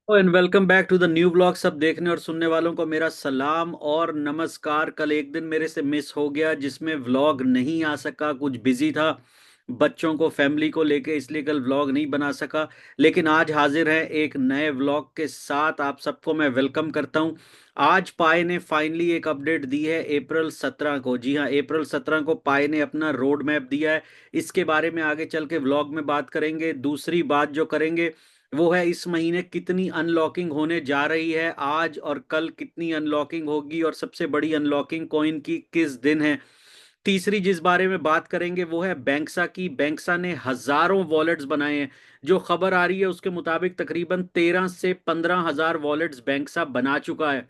And welcome back to the new blog. सब देखने और सुनने वालों को मेरा सलाम और नमस्कार। कल एक दिन मेरे से मिस हो गया जिसमें व्लॉग नहीं आ सका, कुछ बिजी था बच्चों को फैमिली को लेके, इसलिए कल व्लॉग नहीं बना सका। लेकिन आज हाजिर है एक नए व्लॉग के साथ। आप सबको मैं वेलकम करता हूं। आज पाए ने फाइनली एक अपडेट दी है अप्रैल 17 को। जी हाँ, अप्रैल 17 को पाए ने अपना रोड मैप दिया है। इसके बारे में आगे चल के व्लॉग में बात करेंगे। दूसरी बात जो करेंगे वो है इस महीने कितनी अनलॉकिंग होने जा रही है, आज और कल कितनी अनलॉकिंग होगी और सबसे बड़ी अनलॉकिंग कॉइन की किस दिन है। तीसरी जिस बारे में बात करेंगे वो है बैंक्सा की। बैंक्सा ने हजारों वॉलेट्स बनाए हैं। जो खबर आ रही है उसके मुताबिक तकरीबन 13 से 15 हजार वॉलेट्स बैंक्सा बना चुका है।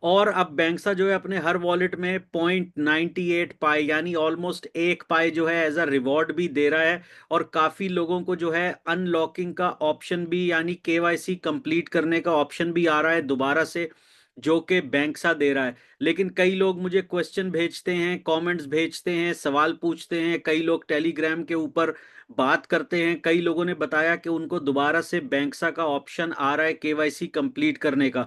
और अब बैंक्सा जो है अपने हर वॉलेट में 0.98 पाई यानी ऑलमोस्ट 1 पाई जो है एज अ रिवॉर्ड भी दे रहा है। और काफी लोगों को जो है अनलॉकिंग का ऑप्शन भी यानी केवाईसी कंप्लीट करने का ऑप्शन भी आ रहा है दोबारा से, जो कि बैंक्सा दे रहा है। लेकिन कई लोग मुझे क्वेश्चन भेजते हैं, कमेंट्स भेजते हैं, सवाल पूछते हैं। कई लोग टेलीग्राम के ऊपर बात करते हैं। कई लोगों ने बताया कि उनको दोबारा से बैंक्सा का ऑप्शन आ रहा है केवाईसी कंप्लीट करने का।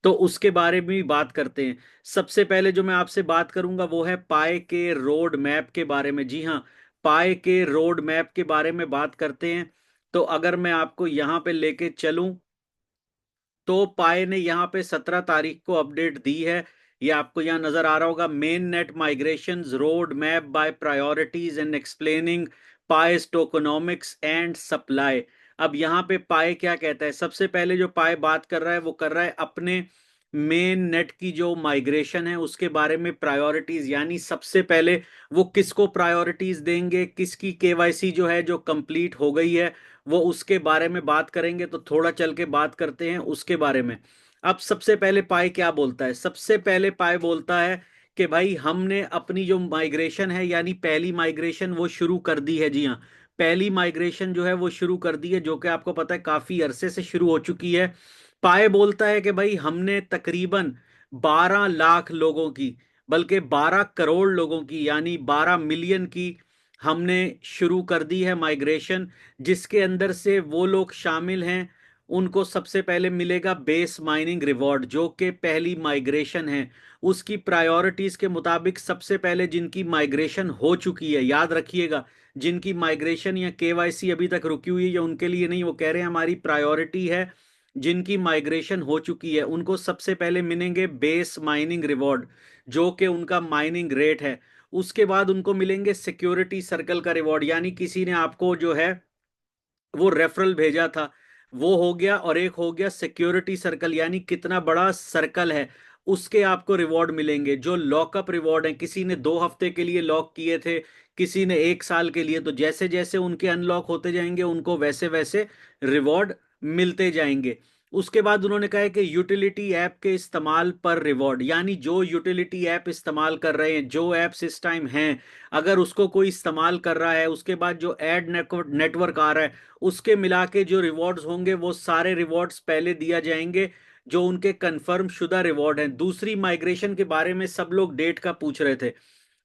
तो उसके बारे में भी बात करते हैं। सबसे पहले जो मैं आपसे बात करूंगा वो है पाए के रोड मैप के बारे में। जी हाँ, पाए के रोड मैप के बारे में बात करते हैं। तो अगर मैं आपको यहां पे लेके चलूं तो पाए ने यहाँ पे 17 तारीख को अपडेट दी है। ये आपको यहाँ नजर आ रहा होगा, main net migration road map by priorities and explaining पाएस टोकोनॉमिक्स एंड सप्लाई। अब यहाँ पे पाए क्या कहता है? सबसे पहले जो पाए बात कर रहा है वो कर रहा है अपने मेन नेट की जो माइग्रेशन है उसके बारे में प्रायोरिटीज, यानी सबसे पहले वो किसको प्रायोरिटीज देंगे, किसकी केवाईसी जो है जो कंप्लीट हो गई है वो उसके बारे में बात करेंगे। तो थोड़ा चल के बात करते हैं उसके बारे में। अब सबसे पहले पाई क्या बोलता है? सबसे पहले पाई बोलता है कि भाई हमने अपनी जो माइग्रेशन है यानी पहली माइग्रेशन वो शुरू कर दी है। जी हाँ, पहली माइग्रेशन जो है वो शुरू कर दी है, जो कि आपको पता है काफी अरसे से शुरू हो चुकी है। पाए बोलता है कि भाई हमने तकरीबन 12 लाख लोगों की, बल्कि 12 करोड़ लोगों की यानी 12 मिलियन की हमने शुरू कर दी है माइग्रेशन। जिसके अंदर से वो लोग शामिल हैं उनको सबसे पहले मिलेगा बेस माइनिंग रिवॉर्ड, जो कि पहली माइग्रेशन है। उसकी प्रायोरिटीज के मुताबिक सबसे पहले जिनकी माइग्रेशन हो चुकी है, याद रखिएगा, जिनकी माइग्रेशन या केवाईसी अभी तक रुकी हुई है या उनके लिए नहीं, वो कह रहे हैं हमारी प्रायोरिटी है जिनकी माइग्रेशन हो चुकी है उनको सबसे पहले मिलेंगे बेस माइनिंग रिवॉर्ड, जो कि उनका माइनिंग रेट है। उसके बाद उनको मिलेंगे सिक्योरिटी सर्कल का रिवॉर्ड, यानी किसी ने आपको जो है वो रेफरल भेजा था वो हो गया। और एक हो गया सिक्योरिटी सर्कल, यानी कितना बड़ा सर्कल है उसके आपको रिवॉर्ड मिलेंगे। जो लॉकअप रिवॉर्ड है, किसी ने 2 हफ्ते के लिए लॉक किए थे, किसी ने 1 साल के लिए, तो जैसे जैसे उनके अनलॉक होते जाएंगे उनको वैसे वैसे रिवॉर्ड मिलते जाएंगे। उसके बाद उन्होंने कहा है कि यूटिलिटी ऐप के इस्तेमाल पर रिवॉर्ड, यानी जो यूटिलिटी ऐप इस्तेमाल कर रहे हैं, जो ऐप्स इस टाइम हैं, अगर उसको कोई इस्तेमाल कर रहा है, उसके बाद जो एड नेटवर्क आ रहा है, उसके मिला के जो रिवॉर्ड्स होंगे वो सारे रिवॉर्ड्स पहले दिया जाएंगे जो उनके कंफर्म शुदा रिवॉर्ड हैं। दूसरी माइग्रेशन के बारे में सब लोग डेट का पूछ रहे थे।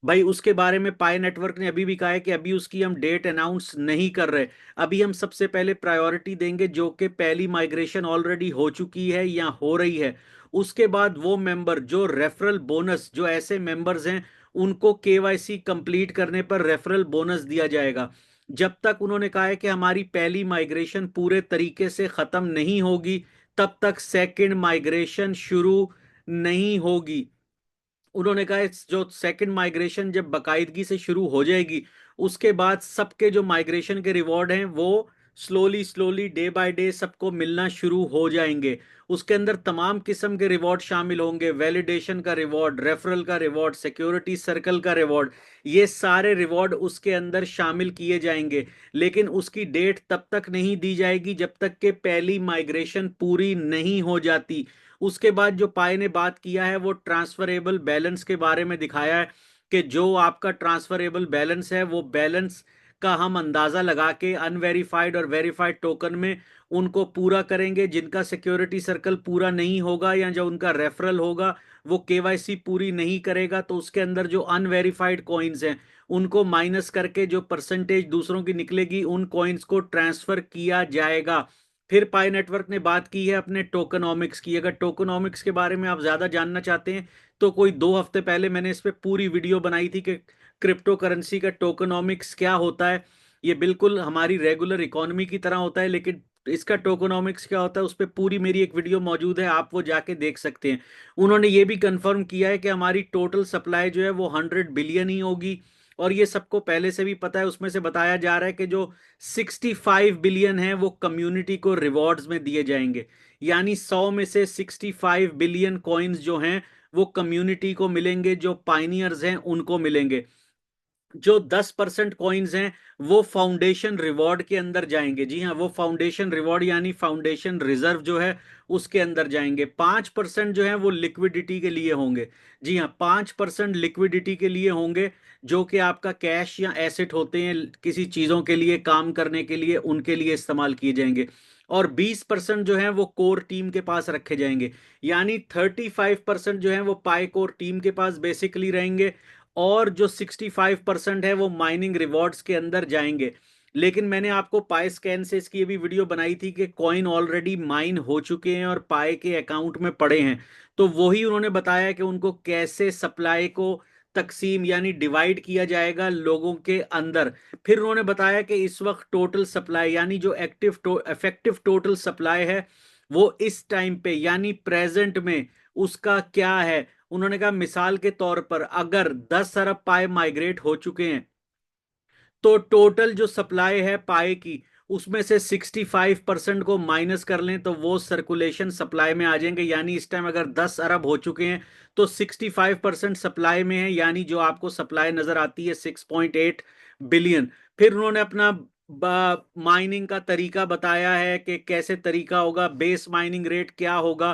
भाई उसके बारे में पाई नेटवर्क ने अभी भी कहा है कि अभी उसकी हम डेट अनाउंस नहीं कर रहे। अभी हम सबसे पहले प्रायोरिटी देंगे जो कि पहली माइग्रेशन ऑलरेडी हो चुकी है या हो रही है। उसके बाद वो मेंबर जो रेफरल बोनस, जो ऐसे मेंबर्स हैं उनको केवाईसी कंप्लीट करने पर रेफरल बोनस दिया जाएगा। जब तक उन्होंने कहा है कि हमारी पहली माइग्रेशन पूरे तरीके से खत्म नहीं होगी तब तक सेकंड माइग्रेशन शुरू नहीं होगी। उन्होंने कहा जो सेकंड माइग्रेशन जब बाकायदगी से शुरू हो जाएगी उसके बाद सबके जो माइग्रेशन के रिवॉर्ड हैं वो slowly slowly day by day सबको मिलना शुरू हो जाएंगे। उसके अंदर तमाम किस्म के रिवॉर्ड शामिल होंगे, वैलिडेशन का रिवॉर्ड, रेफरल का रिवॉर्ड, सिक्योरिटी सर्कल का रिवॉर्ड, ये सारे रिवॉर्ड उसके अंदर शामिल किए जाएंगे। लेकिन उसकी डेट तब तक नहीं दी जाएगी जब तक कि पहली माइग्रेशन पूरी नहीं हो जाती। उसके बाद जो पाई ने बात किया है वो ट्रांसफरेबल बैलेंस के बारे में दिखाया है कि जो आपका ट्रांसफरेबल बैलेंस है वो बैलेंस का हम अंदाजा लगा के अनवेरिफाइड और वेरीफाइड टोकन में उनको पूरा करेंगे। जिनका सिक्योरिटी सर्कल पूरा नहीं होगा या जो उनका रेफरल होगा वो केवाईसी पूरी नहीं करेगा तो उसके अंदर जो अनवेरिफाइड कॉइन्स हैं उनको माइनस करके जो परसेंटेज दूसरों की निकलेगी उन कॉइन्स को ट्रांसफर किया जाएगा। फिर पाई नेटवर्क ने बात की है अपने टोकनॉमिक्स की। अगर टोकनॉमिक्स के बारे में आप ज्यादा जानना चाहते हैं तो कोई 2 हफ्ते पहले मैंने इस पे पूरी वीडियो बनाई थी कि क्रिप्टो करेंसी का टोकनॉमिक्स क्या होता है। ये बिल्कुल हमारी रेगुलर इकोनॉमी की तरह होता है, लेकिन इसका टोकनॉमिक्स क्या होता है उस पर पूरी मेरी एक वीडियो मौजूद है, आप वो जाके देख सकते हैं। उन्होंने ये भी कंफर्म किया है कि हमारी टोटल सप्लाई जो है वो 100 बिलियन ही होगी। और ये सबको पहले से भी पता है। उसमें से बताया जा रहा है कि जो 65 बिलियन है वो कम्युनिटी को रिवॉर्ड्स में दिए जाएंगे। यानी 100 में से 65 बिलियन कॉइन्स जो हैं वो कम्युनिटी को मिलेंगे, जो पाइनियर्स हैं उनको मिलेंगे। जो 10% कॉइन्स हैं वो फाउंडेशन रिवॉर्ड के अंदर जाएंगे। जी हाँ, वो फाउंडेशन रिवॉर्ड यानी फाउंडेशन रिजर्व जो है उसके अंदर जाएंगे। 5% जो है वो लिक्विडिटी के लिए होंगे। जी हाँ, 5% लिक्विडिटी के लिए होंगे, जो कि आपका कैश या एसेट होते हैं किसी चीजों के लिए, काम करने के लिए, उनके लिए इस्तेमाल किए जाएंगे। और 20% जो है वो कोर टीम के पास रखे जाएंगे। यानी 35% जो है वो पाई कोर टीम के पास बेसिकली रहेंगे। और जो 65% है वो माइनिंग रिवॉर्ड्स के अंदर जाएंगे। लेकिन मैंने आपको पाई स्कैन से इसकी भी वीडियो बनाई थी कि कॉइन ऑलरेडी माइन हो चुके हैं और पाई के अकाउंट में पड़े हैं। तो वही उन्होंने बताया कि उनको कैसे सप्लाई को तकसीम यानी डिवाइड किया जाएगा लोगों के अंदर। फिर उन्होंने बताया कि इस वक्त टोटल सप्लाई यानी जो इफेक्टिव टोटल सप्लाई है वो इस टाइम पे यानी प्रेजेंट में उसका क्या है। उन्होंने कहा मिसाल के तौर पर अगर 10 अरब पाए माइग्रेट हो चुके हैं तो टोटल जो सप्लाई है पाए की उसमें से 65% को माइनस कर लें तो वो सर्कुलेशन सप्लाई में आ जाएंगे। यानी इस टाइम अगर 10 अरब हो चुके हैं तो 65% सप्लाई में है, यानी जो आपको सप्लाई नजर आती है 6.8 बिलियन। फिर उन्होंने अपना माइनिंग का तरीका बताया है कि कैसे तरीका होगा, बेस माइनिंग रेट क्या होगा।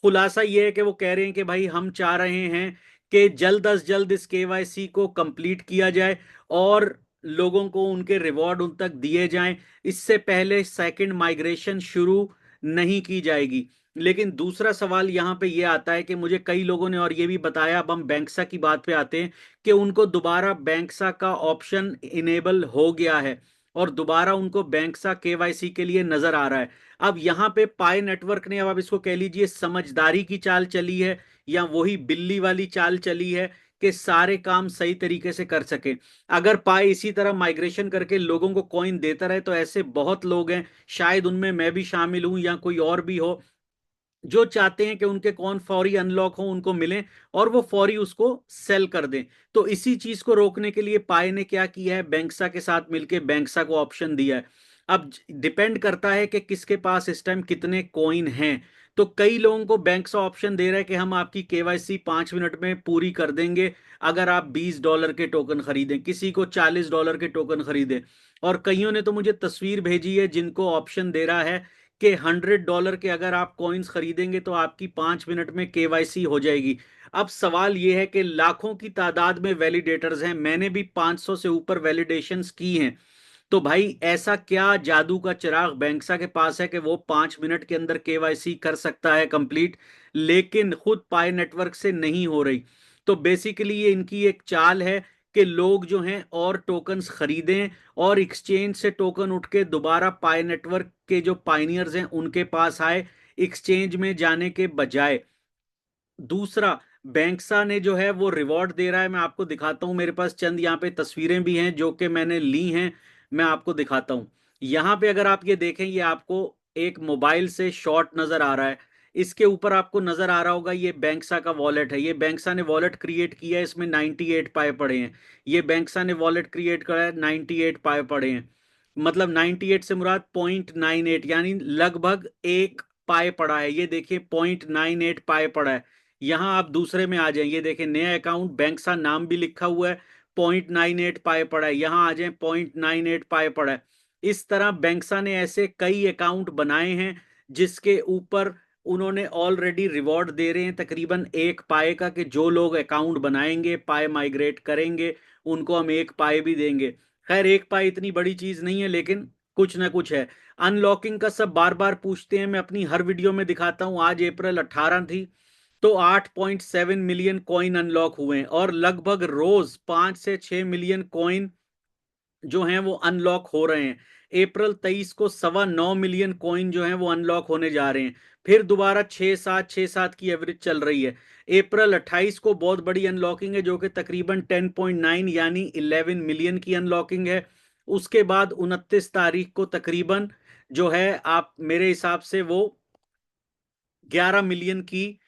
खुलासा ये है कि वो कह रहे हैं कि भाई हम चाह रहे हैं कि जल्द अज जल्द इस केवाईसी को कंप्लीट किया जाए और लोगों को उनके रिवॉर्ड उन तक दिए जाएं। इससे पहले सेकंड माइग्रेशन शुरू नहीं की जाएगी। लेकिन दूसरा सवाल यहां पे ये आता है कि मुझे कई लोगों ने और ये भी बताया, अब हम बैंक्सा की बात पे आते हैं, कि उनको दोबारा बैंक्सा का ऑप्शन इनेबल हो गया है और दोबारा उनको बैंक्सा केवाईसी के लिए नजर आ रहा है। अब यहां पे पाई नेटवर्क ने, अब आप इसको कह लीजिए समझदारी की चाल चली है या वही बिल्ली वाली चाल चली है कि सारे काम सही तरीके से कर सके। अगर पाई इसी तरह माइग्रेशन करके लोगों को कॉइन देता रहे तो ऐसे बहुत लोग हैं, शायद उनमें मैं भी शामिल हूं या कोई और भी हो, जो चाहते हैं कि उनके कौन फौरी अनलॉक हो, उनको मिले और वो फौरी उसको सेल कर दें। तो इसी चीज को रोकने के लिए पाई ने क्या किया है, बैंक्सा के साथ मिलकर बैंक्सा को ऑप्शन दिया है। अब डिपेंड करता है कि किसके पास इस टाइम कितने कॉइन हैं। तो कई लोगों को बैंक्सा ऑप्शन दे रहा है कि हम आपकी केवाईसी 5 मिनट में पूरी कर देंगे अगर आप $20 के टोकन खरीदें, किसी को $40 के टोकन खरीदें। और कईयों ने तो मुझे तस्वीर भेजी है जिनको ऑप्शन दे रहा है कि $100 के अगर आप कॉइन्स खरीदेंगे तो आपकी 5 मिनट में केवाईसी हो जाएगी। अब सवाल यह है कि लाखों की तादाद में वैलिडेटर्स हैं, मैंने भी 500 से ऊपर वैलिडेशंस की हैं। तो भाई ऐसा क्या जादू का चिराग बैंक्सा के पास है कि वो 5 मिनट के अंदर केवाईसी कर सकता है कंप्लीट, लेकिन खुद पाई नेटवर्क से नहीं हो रही। तो बेसिकली ये इनकी एक चाल है कि लोग जो हैं और टोकन्स खरीदें और एक्सचेंज से टोकन उठ के दोबारा पाई नेटवर्क के जो पाइनियर्स हैं उनके पास आए, एक्सचेंज में जाने के बजाय। दूसरा, बैंक्सा ने जो है वो रिवॉर्ड दे रहा है। मैं आपको दिखाता हूं, मेरे पास चंद यहाँ पे तस्वीरें भी हैं जो कि मैंने ली हैं, मैं आपको दिखाता हूं। यहाँ पे अगर आप ये देखें, ये आपको एक मोबाइल से शॉट नजर आ रहा है। इसके ऊपर आपको नजर आ रहा होगा ये बैंक्सा का वॉलेट है। ये बैंक्सा ने वॉलेट क्रिएट किया है, इसमें 98 पाए पड़े हैं। ये बैंक्सा ने वॉलेट क्रिएट करा है, 98 पाए पड़े हैं। मतलब 98 से मुराद 0.98 यानी लगभग एक पाए पड़ा है। ये देखिए 0.98 पाए पड़ा है। यहां आप दूसरे में आ जाएं, ये देखें नया अकाउंट बैंक्सा नाम भी लिखा हुआ है, 0.98 पाए पड़ा है। यहां आ जाएं 0.98 पाए पड़ा है। इस तरह बैंक्सा ने ऐसे कई अकाउंट बनाए हैं जिसके ऊपर उन्होंने ऑलरेडी रिवॉर्ड दे रहे हैं तकरीबन एक पाए का, कि जो लोग अकाउंट बनाएंगे पाए माइग्रेट करेंगे उनको हम एक पाए भी देंगे। खैर एक पाए इतनी बड़ी चीज नहीं है, लेकिन कुछ ना कुछ है। अनलॉकिंग का सब बार बार पूछते हैं, मैं अपनी हर वीडियो में दिखाता हूं। आज अप्रैल 18 थी तो 8.7 मिलियन कॉइन अनलॉक हुए हैं और लगभग रोज 5 से 6 मिलियन कॉइन जो हैं वो अनलॉक हो रहे हैं। अप्रैल 23 को 9.25 मिलियन कॉइन जो है वो अनलॉक होने जा रहे हैं। फिर दोबारा 6-7 की एवरेज चल रही है। अप्रैल 28 को बहुत बड़ी अनलॉकिंग है जो कि तकरीबन 10.9 यानी 11 मिलियन की अनलॉकिंग है। उसके बाद 29 तारीख को तकरीबन जो है आप मेरे हिसाब से वो 11 मिलियन की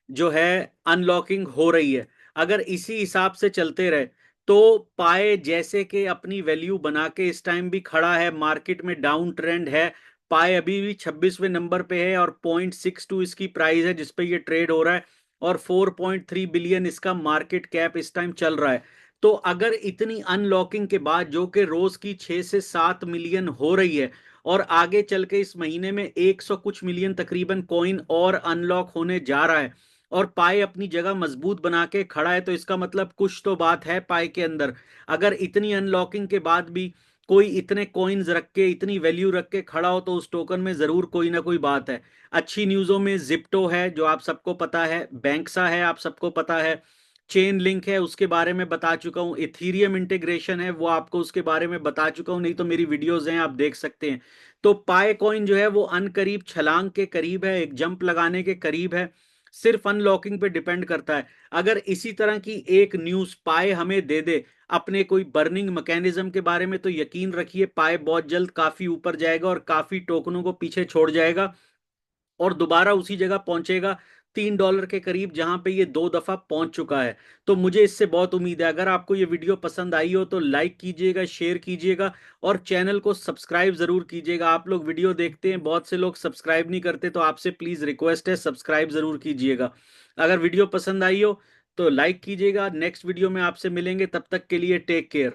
जो है अनलॉकिंग हो रही है। अगर इसी हिसाब से चलते रहे तो पाए जैसे कि अपनी वैल्यू बना के इस टाइम भी खड़ा है, मार्केट में डाउन ट्रेंड है। पाए अभी भी 26वें नंबर पे है और 0.62 इसकी प्राइस है जिस पे ये ट्रेड हो रहा है, और 4.3 बिलियन इसका मार्केट कैप इस टाइम चल रहा है। तो अगर इतनी अनलॉकिंग के बाद जो कि रोज की 6 से 7 मिलियन हो रही है, और आगे चल के इस महीने में 100 कुछ मिलियन तकरीबन कॉइन और अनलॉक होने जा रहा है, और पाई अपनी जगह मजबूत बना के खड़ा है, तो इसका मतलब कुछ तो बात है पाई के अंदर। अगर इतनी अनलॉकिंग के बाद भी कोई इतने कॉइन्स रख के इतनी वैल्यू रख के खड़ा हो तो उस टोकन में जरूर कोई ना कोई बात है। अच्छी न्यूज़ों में जिप्टो है जो आप सबको पता है, बैंक्सा है आप सबको पता है, चेन लिंक है उसके बारे में बता चुका हूं, इथीरियम इंटीग्रेशन है वो आपको उसके बारे में बता चुका हूं, नहीं तो मेरी वीडियोस हैं आप देख सकते हैं। तो पाए कॉइन जो है वो अनकरीब छलांग के करीब है, एक जंप लगाने के करीब है, सिर्फ अनलॉकिंग पे डिपेंड करता है। अगर इसी तरह की एक न्यूज पाए हमें दे दे अपने कोई बर्निंग मैकेनिज्म के बारे में, तो यकीन रखिए पाए बहुत जल्द काफी ऊपर जाएगा और काफी टोकनों को पीछे छोड़ जाएगा और दोबारा उसी जगह पहुंचेगा $3 के करीब जहां पे ये 2 दफा पहुंच चुका है। तो मुझे इससे बहुत उम्मीद है। अगर आपको ये वीडियो पसंद आई हो तो लाइक कीजिएगा, शेयर कीजिएगा और चैनल को सब्सक्राइब जरूर कीजिएगा। आप लोग वीडियो देखते हैं, बहुत से लोग सब्सक्राइब नहीं करते, तो आपसे प्लीज रिक्वेस्ट है सब्सक्राइब जरूर कीजिएगा। अगर वीडियो पसंद आई हो तो लाइक कीजिएगा। नेक्स्ट वीडियो में आपसे मिलेंगे, तब तक के लिए टेक केयर।